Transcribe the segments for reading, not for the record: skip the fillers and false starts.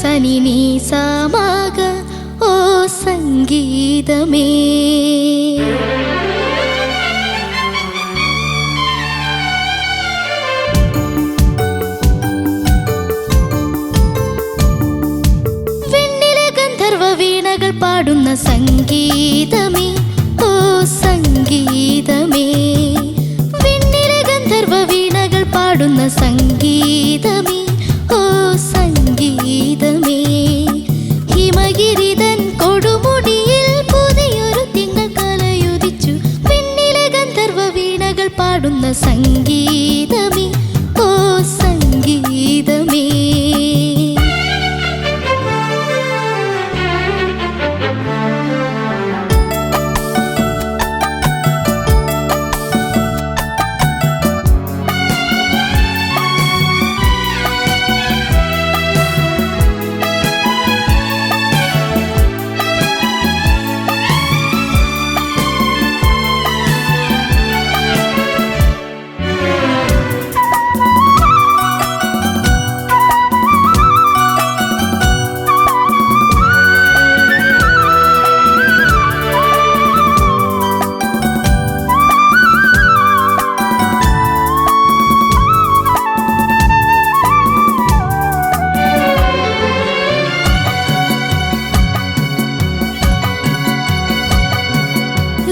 സനി നീ സാമാക ഓ സംഗീതമേ. വെണ്ണിലെ ഗന്ധർവ വീണകൾ പാടുന്ന സംഗീതമേ ഓ സംഗീതമേ. വെണ്ണിലെ ഗന്ധർവ വീണകൾ പാടുന്ന സംഗീതമേ ഓ സംഗീതമേ. ഹിമഗിരിതൻ കൊടുമുടിയിൽ പുതിയൊരു തിങ്കൾ കലയുദിച്ചു. വെണ്ണിലെ ഗന്ധർവ വീണകൾ പാടുന്ന സംഗീതമേ ഓ സംഗീതമേ.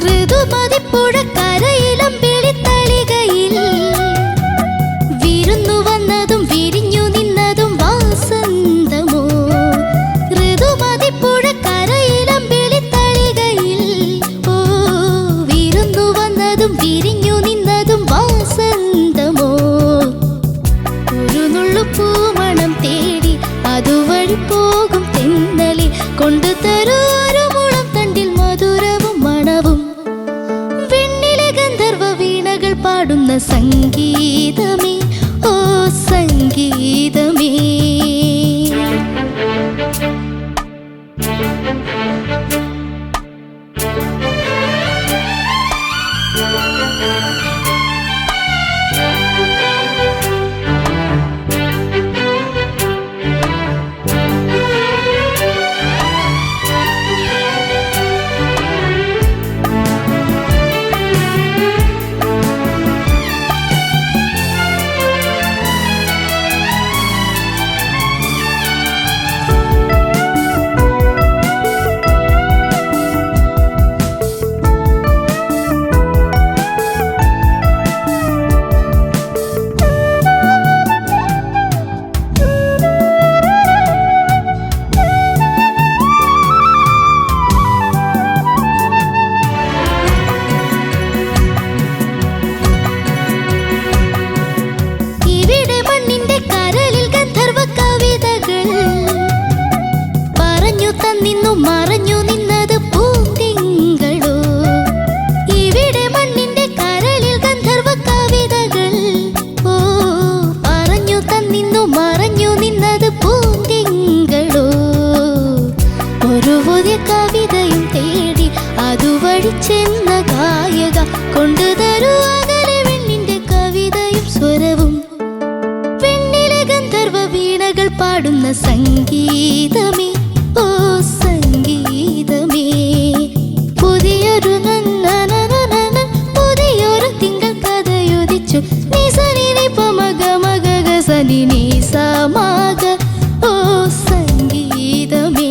ഋതുമതിപ്പുഴക്കരയിലും വെളിത്തളികയിൽ വിരുന്നു വന്നതും വിരിഞ്ഞു നിന്നതും വാസന്തമോ. ഋതുമതിപ്പുഴക്കരയിലും വെളിത്തളികയിൽ ഓ വിരുന്നു വന്നതും വിരിഞ്ഞു നിന്നതും വാസന്തമോ. ഒരു നുള്ളു പൂമണം തേടി അതുവഴി പോകും തെന്നലി കൊണ്ടുതരൂ ഒരു മുളം തണ്ടിൽ മധുരവും മണവും. പാടുന്ന സംഗീതമേ ഓ സംഗീതമേ. മറഞ്ഞു നിന്നത് പൂന്തിങ്കളോ. ഇവിടെ മണ്ണിന്റെ കരളിൽ ഗന്ധർവ കവിതകൾ ഓ പറഞ്ഞു തന്നിന്നു മറഞ്ഞു നിന്നത് പൂന്തിങ്കളോ. ഒരു പുതിയ കവിതയും തേടി അതുവഴി ചെന്ന ഗായക കൊണ്ടുതരൂ അകലെ വെണ്ണിന്റെ കവിതയും സ്വരവും. വെണ്ണിലെ ഗന്ധർവ വീണകൾ പാടുന്ന സംഗീതമേ ഓ സംഗീതമേ. പുതിയൊരു പുതിയൊരു തിങ്കൾ കഥയുദിച്ചു. നീ സനി നീ പമഗ മഗ സനി നീ സമാഗ ഓ സംഗീതമേ.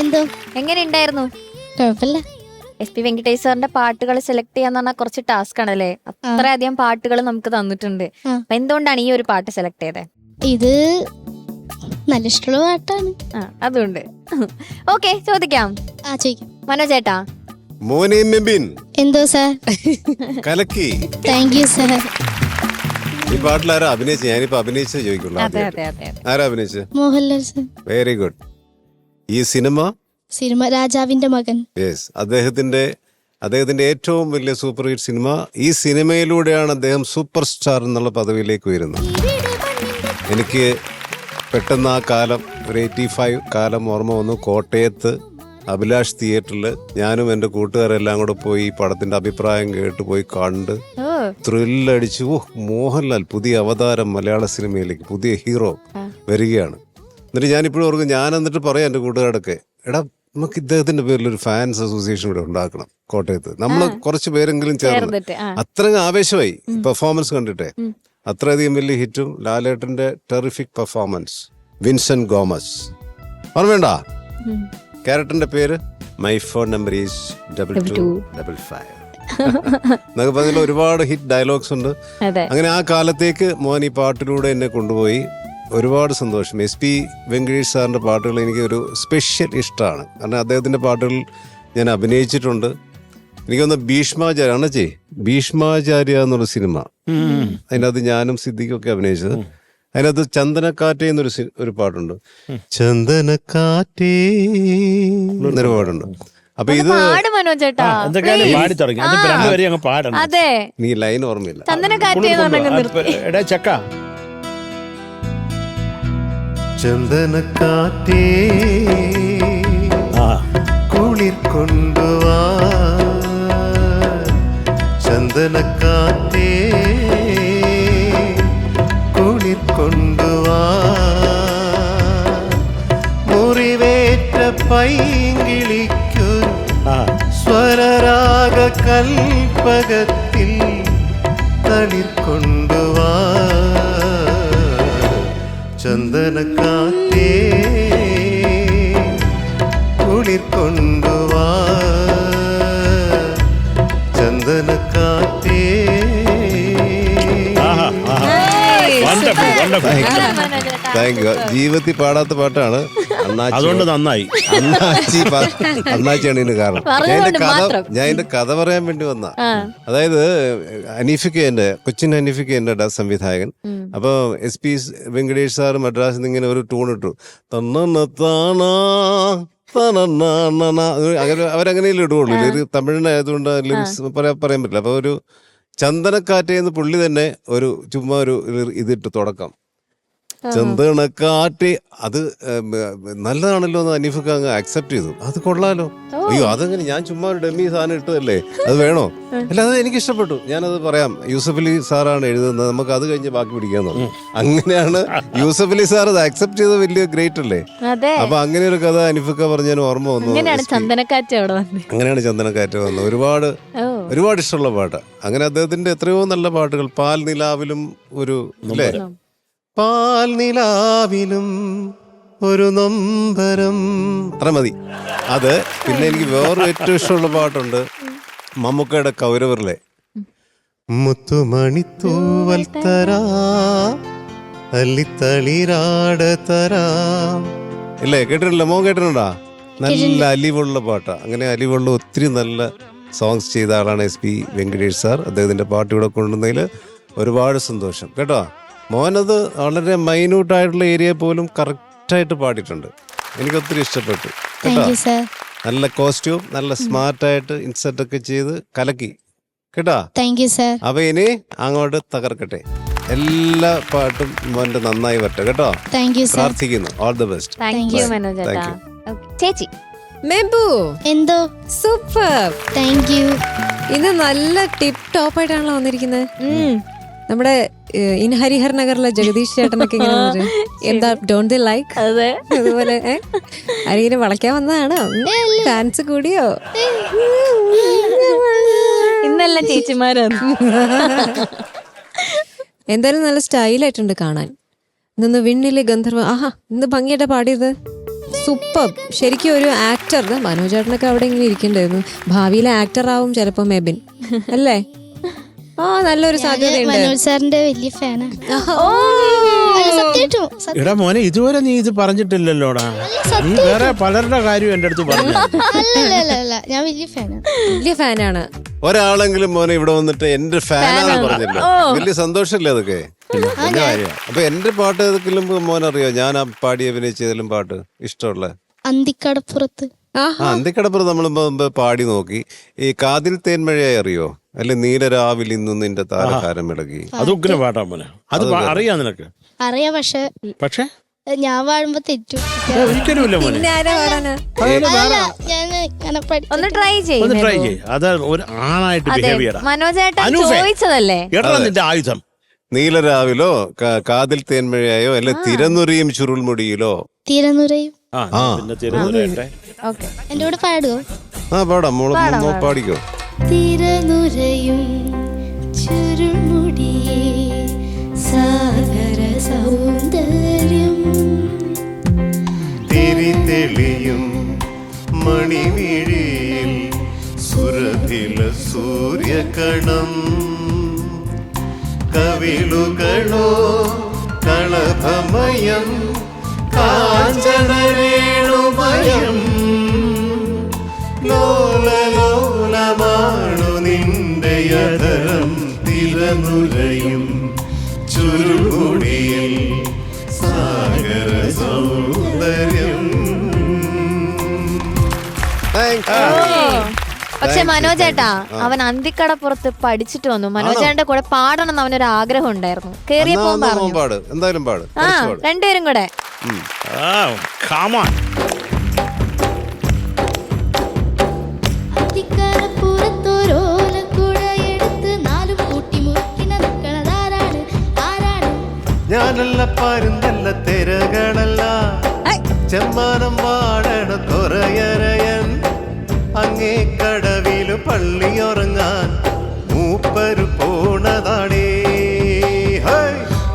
എന്തോ എങ്ങനെ ഉണ്ടായിരുന്നു? കുഴപ്പമില്ല. SP വെങ്കടേഷ് സാറിന്റെ പാട്ടുകൾ സെലക്ട് ചെയ്യാന്ന് പറഞ്ഞാൽ കുറച്ച് ടാസ്ക് ആണല്ലേ. അത്രയധികം പാട്ടുകൾ നമുക്ക് തന്നിട്ടുണ്ട്. അപ്പൊ എന്തുകൊണ്ടാണ് ഈ ഒരു പാട്ട് സെലക്ട് ചെയ്തത്? ഇത് നല്ല ഇഷ്ടമുള്ള പാട്ടാണ്. അതുകൊണ്ട് ഓക്കെ ചോദിക്കാം. ചോദിക്കാം. മനോജേട്ടാ. എന്തോ സാർ കലക്കി. Thank you sir. ഈ പാട്ടിൽ ആരാ അഭിനയിച്ചു? ഞാനിപ്പോ അഭിനയിച്ച ചോദിക്കുള്ളൂ. ആരാ അഭിനയിച്ചത്? മോഹൻലാൽ സാർ. Very good. ഈ സിനിമ രാജാവിന്റെ മകൻ. യെസ്, അദ്ദേഹത്തിന്റെ ഏറ്റവും വലിയ സൂപ്പർ ഹിറ്റ് സിനിമ. ഈ സിനിമയിലൂടെയാണ് അദ്ദേഹം സൂപ്പർ സ്റ്റാർ എന്നുള്ള പദവിയിലേക്ക് ഉയരുന്നത്. എനിക്ക് പെട്ടെന്ന് ആ കാലം ഒരു 85 കാലം ഓർമ്മ വന്നു. കോട്ടയത്ത് അഭിലാഷ് തിയേറ്ററിൽ ഞാനും എൻ്റെ കൂട്ടുകാരെല്ലാം കൂടെ പോയി ഈ പടത്തിന്റെ അഭിപ്രായം കേട്ട് പോയി കണ്ട് ത്രില്ലടിച്ചു. മോഹൻലാൽ പുതിയ അവതാരം മലയാള സിനിമയിലേക്ക്, പുതിയ ഹീറോ വരികയാണ്. എന്നിട്ട് ഞാനിപ്പോഴും ഓർക്കും, ഞാൻ എന്നിട്ട് പറയാം എൻ്റെ കൂട്ടുകാരൊക്കെ, എടാ നമുക്ക് ഇദ്ദേഹത്തിന്റെ പേരിൽ ഒരു ഫാൻസ് അസോസിയേഷൻ ഇവിടെ ഉണ്ടാക്കണം കോട്ടയത്ത്. നമ്മൾ കുറച്ച് പേരെങ്കിലും ചേർന്ന്. അത്രയും ആവേശമായി പെർഫോമൻസ് കണ്ടിട്ടേ. അത്രയധികം വലിയ ഹിറ്റും ലാലേട്ടന്റെ ടെറിഫിക് പെർഫോമൻസ്. വിൻസെന്റ് ഗോമസ് ഓർമ്മ ക്യാരക്ടറിന്റെ പേര് മൈ ഫോൺ നമ്പർ ഈസ് 2255 എന്നൊക്കെ പറഞ്ഞ ഒരുപാട് ഹിറ്റ് ഡയലോഗ്സ് ഉണ്ട്. അങ്ങനെ ആ കാലത്തേക്ക് മോൻ ഈ പാട്ടിലൂടെ എന്നെ കൊണ്ടുപോയി. ഒരുപാട് സന്തോഷം. SP വെങ്കടേഷ് സാറിൻ്റെ പാട്ടുകൾ എനിക്ക് ഒരു സ്പെഷ്യൽ ഇഷ്ടമാണ്. കാരണം അദ്ദേഹത്തിൻ്റെ പാട്ടുകളിൽ ഞാൻ അഭിനയിച്ചിട്ടുണ്ട്. എനിക്കൊന്ന് ഭീഷ്മാചാര്യ അണച്ചേ ഭീഷ്മാചാര്യ എന്നുള്ള സിനിമ, അതിനകത്ത് ഞാനും സിദ്ദിഖൊക്കെ അഭിനയിച്ചത്. അതിനകത്ത് ചന്ദനക്കാറ്റേ എന്നൊരു ഒരു പാട്ടുണ്ട്. ചന്ദനക്കാറ്റേ എന്നൊരു പാട്ടുണ്ട്. അപ്പൊ ഇത് നീ ലൈൻ ഓർമ്മയില്ല. ചന്ദനക്കാറ്റേ കുളിർ കൊണ്ടുവാ, ചന്ദനക്കാറ്റേ കുളിർ കൊണ്ടുവാ, മുറിവേറ്റ പൈങ്കിളിക്കൊരു സ്വരരാഗ കൽപ്പകത്തിൽ തളിർ കൊണ്ടുവാ, ചന്ദനക്കാറ്റേ കുളിർ കൊണ്ടുവാ, ചന്ദനക്കാറ്റേ. Thank you. ജീവിതത്തിൽ പാടാത്ത പാട്ടാണ്. അതുകൊണ്ട് നന്നായി. അണ്ണാച്ചിയാണ് ഇതിന് കാരണം. ഞാൻ ഇതിന്റെ കഥ പറയാൻ വേണ്ടി വന്ന. അതായത് അനീഫിക്ക, കൊച്ചിൻ അനീഫിക്ക എന്റെ സംവിധായകൻ. അപ്പൊ SP വെങ്കടേഷ് സാർ മദ്രാസിൽ നിന്ന് ഇങ്ങനെ ഒരു ട്യൂൺ ഇട്ടു. അവരങ്ങനെയല്ലേ ഇടുള്ളൂ. തമിഴിനായതുകൊണ്ട് ലിറിക്സ് പറയാൻ പറ്റില്ല. അപ്പൊ ഒരു ചന്ദനക്കാറ്റേന്ന് പുള്ളി തന്നെ ഒരു ചുമ്മാ ഒരു ഇതിട്ട് തുടക്കം, ചന്ദനക്കാറ്റ്. അത് നല്ലതാണല്ലോ എന്ന് അനീഫക്ക അങ്ങ് അക്സെപ്റ്റ് ചെയ്തു. അത് കൊള്ളാലോ. അയ്യോ അതങ്ങനെ ഞാൻ ചുമ്മാ ഒരു ഡെമ്മി സാധനം ഇട്ടതല്ലേ, അത് വേണോ? അല്ല അത് എനിക്ക് ഇഷ്ടപ്പെട്ടു. ഞാനത് പറയാം. യൂസഫ് അലി സാറാണ് എഴുതുന്നത്, നമുക്ക് അത് കഴിഞ്ഞ് ബാക്കി പിടിക്കാൻ തോന്നും. അങ്ങനെയാണ് യൂസഫ് അലി സാർ അത് അക്സെപ്റ്റ് ചെയ്ത് വലിയ ഗ്രേറ്റ് അല്ലേ. അപ്പൊ അങ്ങനെ ഒരു കഥ അനീഫക്ക പറഞ്ഞാൽ ഓർമ്മ വന്നു. അങ്ങനെയാണ് ചന്ദനക്കാറ്റ് വന്നത്. ഒരുപാട് ഇഷ്ടമുള്ള പാട്ട്. അങ്ങനെ അദ്ദേഹത്തിന്റെ എത്രയോ നല്ല പാട്ടുകൾ. പാൽ നിലാവിലും ഒരു അല്ലേ, പാൽ നിലാവിലും ഒരു നൊമ്പരം, അത്ര മതി. അത് പിന്നെ എനിക്ക് വേറൊരു ഏറ്റവും ഇഷ്ടമുള്ള പാട്ടുണ്ട്, മമ്മൂക്കയുടെ കൗരവറിലെ മുത്തുമണിത്തൂവൽ തരാ അല്ലിത്തളിരാട തരാ. ഇല്ലേ, കേട്ടിട്ടില്ല? മോൻ കേട്ടിട്ടുണ്ടാ? നല്ല അലിവുള്ള പാട്ടാ. അങ്ങനെ അലിവുള്ള ഒത്തിരി നല്ല സോങ്സ് ചെയ്ത ആളാണ് SP വെങ്കടേഷ് സാർ. അദ്ദേഹത്തിന്റെ പാട്ട് ഇവിടെ കൊണ്ടുവന്നതിൽ ഒരുപാട് സന്തോഷം കേട്ടോ. മോനത് വളരെ മൈന്യൂട്ടായിട്ടുള്ള ഏരിയ പോലും കറക്റ്റായിട്ട് പാടിയിട്ടുണ്ട്. എനിക്കൊത്തിരി ഇഷ്ടപ്പെട്ടു കേട്ടോ. നല്ല കോസ്റ്റ്യൂം, നല്ല സ്മാർട്ടായിട്ട് ഇൻസെർട്ട് ഒക്കെ ചെയ്ത് കലക്കി കേട്ടോ. അപ്പൊ ഇനി അങ്ങോട്ട് തകർക്കട്ടെ. എല്ലാ പാട്ടും മോന്റെ നന്നായി വരട്ടെ കേട്ടോ. പ്രാർത്ഥിക്കുന്നു. All the best. ചേച്ചി മെമ്പു എന്തോ സൂപ്പർ. Thank you. ഇത് നല്ല ടിപ്പ് ടോപ്പ് ആയിട്ടാണല്ലോ വന്നിരിക്കുന്നത്. നമ്മുടെ ഇൻ ഹരിഹർ നഗറിലെ ജഗദീഷ് ചേട്ടനൊക്കെ ഇങ്ങനെ എന്താ ഡോണ്ട് ദേ ലൈക്ക് അതുപോലെ ആരെങ്കിലും വളയ്ക്കാൻ വന്നതാണോ? ഡാൻസ് കൂടിയോ? ഇന്നെല്ലാം ചേച്ചിമാരാണ്. എന്തായാലും നല്ല സ്റ്റൈലായിട്ടുണ്ട് കാണാൻ. ഇന്ന് വിണ്ണിലെ ഗന്ധർവ. ആഹാ, ഇന്ന് ഭംഗിയായിട്ടാ പാടിയത്. സൂപ്പർ. ശരിക്കും ഒരു ആക്ടർ. മനോജേട്ടനൊക്കെ അവിടെ ഇങ്ങനെ ഇരിക്കണ്ടായിരുന്നു. ഭാവിയിലെ ആക്ടർ ആവും ചിലപ്പോ മെബിൻ അല്ലേ? നല്ലൊരു സാധ്യതയുണ്ട്. മനോജ് സാറിന്റെ വലിയ ഫാനാ. എടാ മോനെ, ഇതുവരെ നീ ഇത് പറഞ്ഞിട്ടില്ലല്ലോടാ. നീ വേറെ പലരുടെ കാര്യം എന്റെ അടുത്ത് പറഞ്ഞു. ഞാൻ വലിയ ഫാനാണ്. ഒരാളെങ്കിലും മോനെ ഇവിടെ വന്നിട്ട് എന്റെ ഫാനാന്ന് പറഞ്ഞില്ല. വലിയ സന്തോഷല്ലേ അതൊക്കെ. അപ്പൊ എന്റെ പാട്ട് ഏതെങ്കിലും മോൻ അറിയോ? ഞാൻ ആ പാടി അഭിനയിച്ചതിലും പാട്ട് ഇഷ്ടമുള്ള അന്തിക്കടപ്പുറത്ത്. അന്തിക്കടപ്പുറത്ത് നമ്മൾ പാടി നോക്കി. ഈ കാതിൽ തേന്മഴയായി അറിയോ? അല്ലെ നീലരാവിൽ ഇന്നും നിന്റെ താരകാരം ഇളകി. അത് ഉഗ്ര പാട്ടാ മോനെ. അത് അറിയാം നിനക്ക്? അറിയാം. പക്ഷെ ഞാൻ പാടുമ്പോ തെറ്റും. ഒരിക്കലുമില്ല മോനെ. പിന്നെ ആരാ പാടാനാ? അല്ല, ഞാൻ ഇങ്ങനെ ഒന്ന് ട്രൈ ഒന്ന് ട്രൈ ചെയ്യും. ചെയ്യ്. അത് ഒരു ആണായിട്ട് ബിഹേവ് ചെയ്യടാ. മനോജേട്ടൻ അനുഫേ. ചോദിച്ചതല്ലേ? എടാ നിന്റെ ആയുധം. നീലരാവിലോ കാതിൽ തേന്മഴയായോ അല്ലെ തിരനുറിയും ചുരുൾമുടിയിലോ. തിരനുറയും. പിന്നെ തിരുവനന്തപുരട്ടെ. ഓക്കെ, എന്റെ കൂടെ പാടുവോ? പാടാം മോള് പാടിക്കോ. തിരനുരയും ചുരുൾമുടിയേ സാഗര സൗന്ദര്യം തിരിതെളിയും മണിമിഴിയിൽ സുരഭില സൂര്യകണം കവിളുകളോ കളഭമയം കാഞ്ചനവേണുമയം ലോലലോലമാണു നിന്റെ യതരം തിരനുരയും ചുരുൾമുടിയിൽ സാഗര സൗന്ദര്യം. പക്ഷെ മനോജേട്ടാ, അവൻ അന്തിക്കടപ്പുറത്ത് പഠിച്ചിട്ട് വന്നു. മനോജേട്ടന്റെ കൂടെ പാടണം എന്ന് അവനൊരു ആഗ്രഹം ഉണ്ടായിരുന്നു. കേറിയപ്പോ പറഞ്ഞു. പാട്, എന്തായാലും പാട്. ആ, രണ്ടുപേരും കൂടെ. Come on. അത്തിക്കരപ്പുറത്തൊരോലക്കുടയെടുത്ത് നാലും കൂട്ടി മുറുക്കി നടക്കണതാരാണ്? ആരാണ്? ഞാനല്ല പരുന്നല്ല തിരകളല്ല ചെമ്മാനം വാഴണ തുറയറയൻ അങ്ങേ കടവില് പള്ളിയുറങ്ങാൻ മൂപ്പര് പോണതാണേ.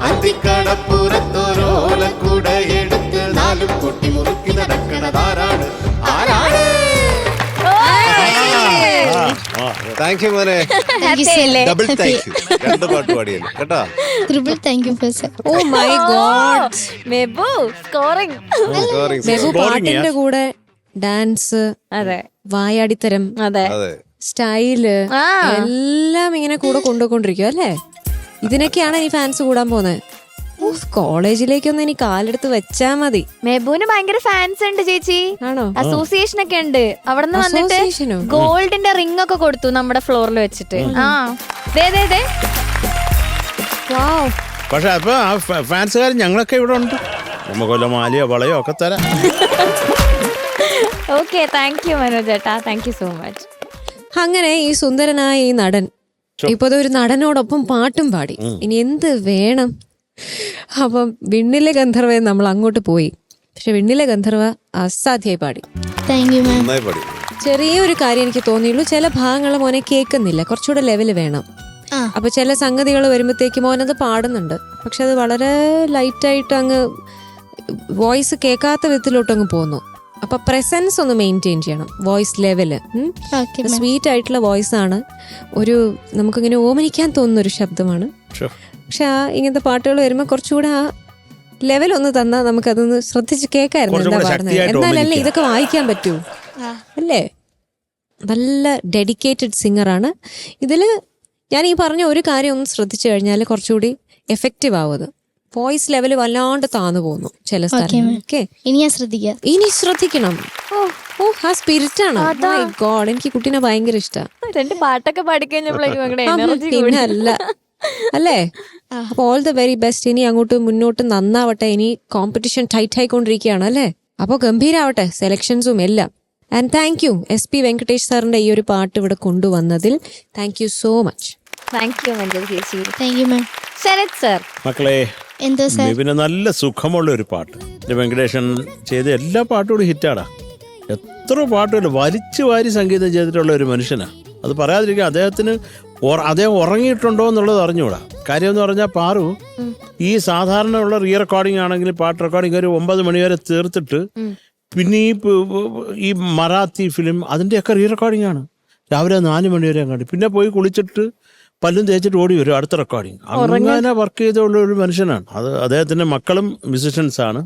അത്തിക്കടപ്പുറത്തൊരോലക്കുടയെടുത്ത് നാലും കൂട്ടി മുറുക്കി നടക്കണതാരാണ്? ആരാണ്? താങ്ക് യു മോനെ. Double thank you. രണ്ട് പാട്ട് പാടിയല്ലോ കേട്ടാ. Triple thank you sir. Oh my god. Mebu scoring. Mebu പാട്ടിന്റെ കൂടെ ഡാൻസ്, അതെ, വായാടിത്തരം, അതെ, അതെ. സ്റ്റൈല് എല്ലാം ഇങ്ങനെ കൂടെ കൊണ്ടുപോയിക്കൊണ്ടിരിക്കും അല്ലേ? ഇതിനൊക്കെയാണ് ഇനി ഫാൻസ് കൂടാൻ പോകുന്നത്. കോളേജിലേക്കൊന്നും ഇനി കാലെടുത്ത് വെച്ചാ മതി. മെബുവിന് ഭയങ്കര ഫാൻസ് ഉണ്ട് ചേച്ചി. ആണോ? അസോസിയേഷൻ ഒക്കെ ഉണ്ട്. അവിടെ നിന്ന് വന്നിട്ട് Association-ഓ? ഗോൾഡിന്റെ റിംഗ് ഒക്കെ കൊടുത്തു നമ്മുടെ ഫ്ലോറിൽ വെച്ചിട്ട്. ആ, ദേ വാവ്. പക്ഷെ അപ്പൊ ആ ഫാൻസുകാർ ഞങ്ങളൊക്കെ ഇവിടെ ഉണ്ട്. നമുക്കൊല്ല മാലയോ വളയോ ഒക്കെ തരാം. ഓക്കെ, താങ്ക് യു മനോജേട്ടാ, താങ്ക് യു സോ മച്ച്. അങ്ങനെ ഈ സുന്ദരനായ ഈ നടൻ ഇപ്പൊ ഒരു നടനോടൊപ്പം പാട്ടും പാടി. ഇനി എന്ത് വേണം? അപ്പം വിണ്ണിലെ ഗന്ധർവയെ നമ്മൾ അങ്ങോട്ട് പോയി. പക്ഷെ വിണ്ണിലെ ഗന്ധർവ അസാധ്യമായി പാടി. താങ്ക് യു മാം. നന്നായി പാടി. ചെറിയൊരു കാര്യം എനിക്ക് തോന്നിയുള്ളൂ, ചില ഭാഗങ്ങൾ മോനെ കേൾക്കുന്നില്ല, കുറച്ചുകൂടെ ലെവല് വേണം. അപ്പൊ ചില സംഗതികൾ വരുമ്പോഴത്തേക്ക് മോനത് പാടുന്നുണ്ട്, പക്ഷെ അത് വളരെ ലൈറ്റായിട്ട് അങ്ങ് വോയിസ് കേൾക്കാത്ത വിധത്തിലോട്ട് അങ്ങ് പോകുന്നു. അപ്പൊ പ്രസൻസ് ഒന്ന് മെയിൻറ്റെയിൻ ചെയ്യണം, വോയിസ് ലെവല്. സ്വീറ്റ് ആയിട്ടുള്ള വോയിസ് ആണ്, ഒരു നമുക്കിങ്ങനെ ഓമനിക്കാൻ തോന്നുന്ന ഒരു ശബ്ദമാണ്. പക്ഷെ ആ ഇങ്ങനത്തെ പാട്ടുകൾ വരുമ്പോൾ കുറച്ചുകൂടെ ആ ലെവൽ ഒന്ന് തന്നാൽ നമുക്കതൊന്ന് ശ്രദ്ധിച്ച് കേൾക്കായിരുന്നു എന്താ പാടുന്നത്. എന്നാലല്ലേ ഇതൊക്കെ വായിക്കാൻ പറ്റൂ അല്ലേ? നല്ല ഡെഡിക്കേറ്റഡ് സിംഗറാണ്. ഇതില് ഞാൻ ഈ പറഞ്ഞ ഒരു കാര്യം ഒന്ന് ശ്രദ്ധിച്ചു കഴിഞ്ഞാൽ കുറച്ചുകൂടി എഫക്റ്റീവ് ആവും. വോയിസ് ലെവൽ വല്ലാണ്ട് താന്നു പോകുന്നു ചില സ്ഥലത്ത്. ഇനി ഞാൻ ശ്രദ്ധിക്കാം. ഇനി ശ്രദ്ധിക്കണം. ഓ ആ സ്പിരിറ്റ് ആണ്. മൈ ഗോഡ്, എനിക്ക് കുട്ടീനെ ഭയങ്കര ഇഷ്ടമാണ്. രണ്ട് പാട്ടൊക്കെ പാടിക്കഴിഞ്ഞപ്പോഴേക്കും പിന്നെ അല്ല അല്ലേ? അപ്പൊ ഓൾ ദ വെരി ബെസ്റ്റ്. ഇനി അങ്ങോട്ട് മുന്നോട്ട് നന്നാവട്ടെ. ഇനി കോമ്പറ്റീഷൻ ടൈറ്റ് ആയിക്കൊണ്ടിരിക്കുകയാണ് അല്ലേ? അപ്പോൾ ഗംഭീരാവട്ടെ സെലക്ഷൻസും എല്ലാം. And thank you SP Venkatesh സാറിന്റെ ഈ ഒരു പാട്ട് ഇവിടെ കൊണ്ടുവന്നതിൽ thank you so much. Thank you ചേച്ചി. Thank you ma'am. Sarath sir, മക്കളെ, എന്തോ സാർ? പിന്നെ നല്ല സുഖമുള്ള ഒരു പാട്ട്. വെങ്കടേഷൻ ചെയ്ത എല്ലാ പാട്ടുകളും ഹിറ്റാടാ. എത്ര പാട്ടുകൾ വലിച്ചു വാരി സംഗീതം ചെയ്തിട്ടുള്ള ഒരു മനുഷ്യനാ. അത് പറയാതിരിക്കുക. അദ്ദേഹം ഉറങ്ങിയിട്ടുണ്ടോ എന്നുള്ളത് അറിഞ്ഞുകൂടാ. കാര്യം എന്ന് പറഞ്ഞാൽ പാറു ഈ സാധാരണ ഉള്ള റീ റെക്കോർഡിംഗ് ആണെങ്കിൽ പാട്ട് റെക്കോർഡിംഗ് ഒരു 9 മണി വരെ തീർത്തിട്ട് പിന്നെ ഈ മറാത്തി ഫിലിം അതിൻ്റെയൊക്കെ റീ റെക്കോർഡിംഗ് ആണ്. രാവിലെ 4 മണി വരെ കണ്ടു. പിന്നെ പോയി കുളിച്ചിട്ട് പല്ലും തേച്ചിട്ട് ഓടി വരും അടുത്ത റെക്കോർഡിങ്. അങ്ങനെ വർക്ക് ചെയ്തുള്ള ഒരു മനുഷ്യനാണ്. അത് അദ്ദേഹത്തിൻ്റെ മക്കളും മ്യൂസിഷ്യൻസ് ആണ്.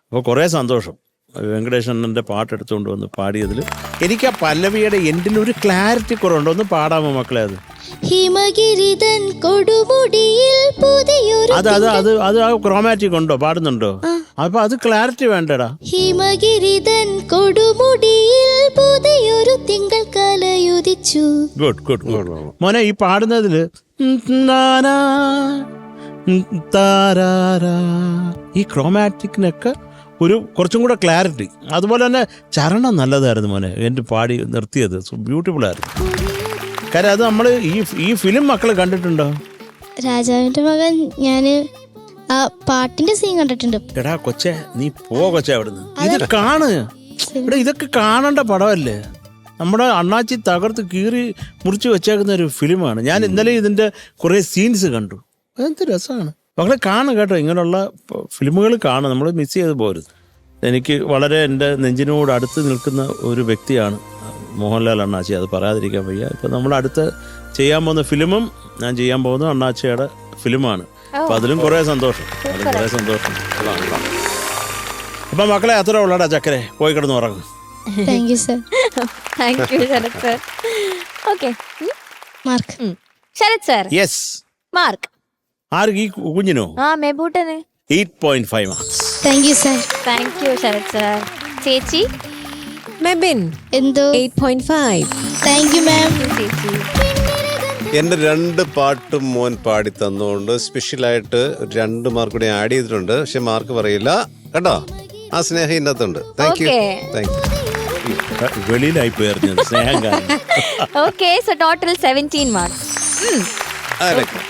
അപ്പോൾ കുറേ സന്തോഷം വെങ്കടേശന്റെ പാട്ടെടുത്തുകൊണ്ട് വന്ന് പാടിയതിൽ. എനിക്ക് ആ പല്ലവിയുടെ എൻഡിലൊരു ക്ലാരിറ്റി കുറവുണ്ട്. ഒന്ന് പാടാമോ മക്കളെ? അത് ഹിമഗിരിതൻ കൊടുമുടിയിൽ പുതിയൊരു അത് ആ ക്രോമാറ്റിക് ഉണ്ടോ? പാടുന്നുണ്ടോ? അപ്പൊ അത് ക്ലാരിറ്റി വേണ്ടടാ. ഹിമഗിരിതൻ കൊടുമുടിയിൽ പുതിയൊരു തിങ്കൾ കലയുദിച്ചു. ഗുഡ് മോനെ. ഈ പാടുന്നതില് താരാരാ. ഈ ക്രോമാറ്റിക്കിനൊക്കെ ഒരു കുറച്ചും കൂടെ ക്ലാരിറ്റി. അതുപോലെ തന്നെ ചരണം നല്ലതായിരുന്നു മോനെ, എൻ്റെ പാടി നിർത്തിയത് ബ്യൂട്ടിഫുൾ ആയിരുന്നു. കാര്യം അത് നമ്മൾ ഈ ഫിലിം മക്കൾ കണ്ടിട്ടുണ്ടോ? രാജാവിന്റെ മകൻ ഞാന് ആ പാട്ടിന്റെ സീൻ കണ്ടിട്ടുണ്ട്. എടാ കൊച്ചെ, നീ കൊച്ചെ അവിടുന്ന് ഇത് കാണ്. എടാ ഇതൊക്കെ കാണേണ്ട പടമല്ലേ? നമ്മുടെ അണ്ണാച്ചി തകർത്ത് കീറി മുറിച്ച് വെച്ചേക്കുന്ന ഒരു ഫിലിമാണ്. ഞാൻ ഇന്നലെ ഇതിൻ്റെ കുറേ സീൻസ് കണ്ടു. എന്ത് രസമാണ് മക്കളെ, കാണും കേട്ടോ. ഇങ്ങനെയുള്ള ഫിലിമുകൾ കാണും, നമ്മൾ മിസ് ചെയ്ത് പോരുത്. എനിക്ക് വളരെ എൻ്റെ നെഞ്ചിനോട് അടുത്ത് നിൽക്കുന്ന ഒരു വ്യക്തിയാണ് മോഹൻലാൽ അണ്ണാച്ചി, അത് പറയാതിരിക്കാൻ വയ്യ. ഇപ്പം നമ്മൾ അടുത്ത് ചെയ്യാൻ പോകുന്ന ഫിലിമും ഞാൻ ചെയ്യാൻ പോകുന്ന അണ്ണാച്ചിയുടെ ഫിലിമാണ്. അപ്പം അതിലും കുറേ സന്തോഷം. അപ്പം മക്കളെ അത്ര ഉള്ളടാ ചക്കരെ, പോയി കിടന്ന് ഉറങ്ങും. Thank you sir. Thank you Sarath sir. Okay, mark. Sarath sir. Yes. Mark ആർക്ക്? ഈ കുഞ്ഞിനോ? മെബൂട്ടന് 8.5 marks. Thank you sir. Thank you Sarath sir. ചേച്ചി? മെബിൻ എന്തോ 8.5. Thank you ma'am. ചേച്ചി എൻ്റെ 2 പാട്ടും മോൻ പാടി തന്നുകൊണ്ട് സ്പെഷ്യലായിട്ട് 2 മാർക്ക് കൂടി ആഡ് ചെയ്തിട്ടുണ്ട്. പക്ഷെ മാർക്ക് പറയില്ല കേട്ടോ. ആ സ്നേഹം ഇതിനകത്തുണ്ട്. Thank you. Okay. Thank you. വെളിയിലായി പോയിരുന്നു സ്നേഹം കാരണം. Okay, so total 17 marks. അതൊക്കെ